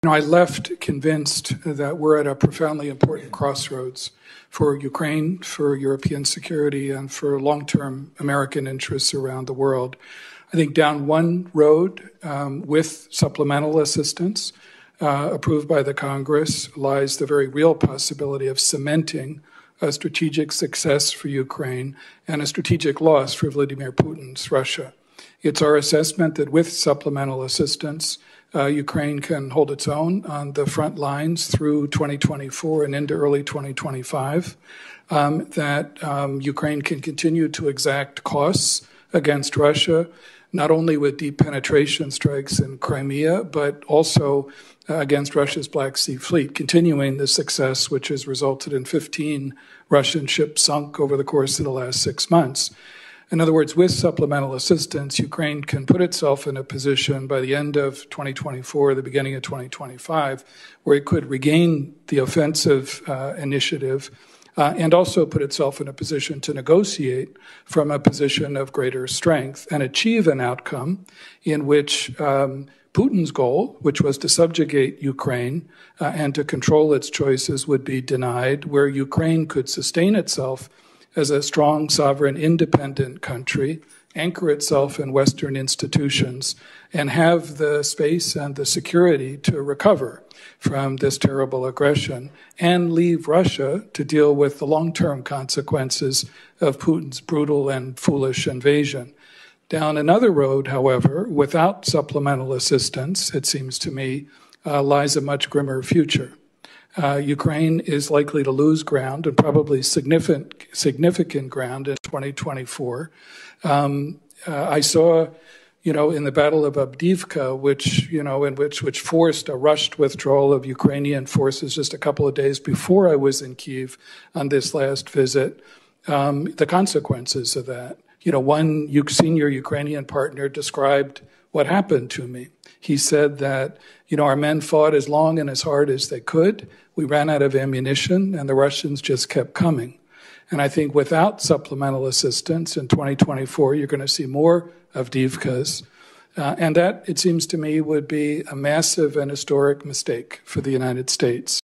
I left convinced that we're at a profoundly important crossroads for Ukraine, for European security, and for long-term American interests around the world. I think down one road with supplemental assistance approved by the Congress lies the very real possibility of cementing a strategic success for Ukraine and a strategic loss for Vladimir Putin's Russia. It's our assessment that with supplemental assistance, Ukraine can hold its own on the front lines through 2024 and into early 2025, that Ukraine can continue to exact costs against Russia, not only with deep penetration strikes in Crimea, but also against Russia's Black Sea Fleet, continuing the success which has resulted in 15 Russian ships sunk over the course of the last 6 months. In other words, with supplemental assistance, Ukraine can put itself in a position by the end of 2024, the beginning of 2025, where it could regain the offensive initiative and also put itself in a position to negotiate from a position of greater strength and achieve an outcome in which Putin's goal, which was to subjugate Ukraine and to control its choices, would be denied, where Ukraine could sustain itself as a strong, sovereign, independent country, anchor itself in Western institutions, and have the space and the security to recover from this terrible aggression, and leave Russia to deal with the long-term consequences of Putin's brutal and foolish invasion. Down another road, however, without supplemental assistance, it seems to me, lies a much grimmer future. Ukraine is likely to lose ground, and probably significant ground, in 2024. I saw, in the Battle of Avdiivka, which forced a rushed withdrawal of Ukrainian forces just a couple of days before I was in Kyiv on this last visit, the consequences of that. One senior Ukrainian partner described what happened to me. He said that, our men fought as long and as hard as they could. We ran out of ammunition, and the Russians just kept coming. And I think without supplemental assistance in 2024, you're going to see more Avdiivkas. And that, it seems to me, would be a massive and historic mistake for the United States.